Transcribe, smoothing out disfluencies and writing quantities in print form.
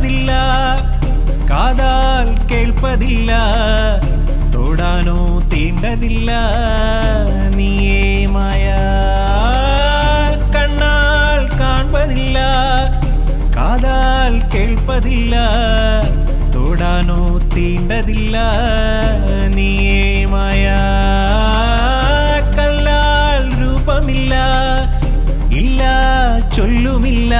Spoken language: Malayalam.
കാണുന്നതില്ല, കാതാൽ കേൾപ്പതില്ല, തൊടാനോ തീണ്ടതില്ല, നീയേ മായ. കണ്ണാൽ കാണുന്നതില്ല, കാതാൽ കേൾപ്പതില്ല, തൊടാനോ തീണ്ടതില്ല, നീയേ മായ. കല്ലാൽ രൂപമില്ല, ഇല്ല ചൊല്ലുമില്ല,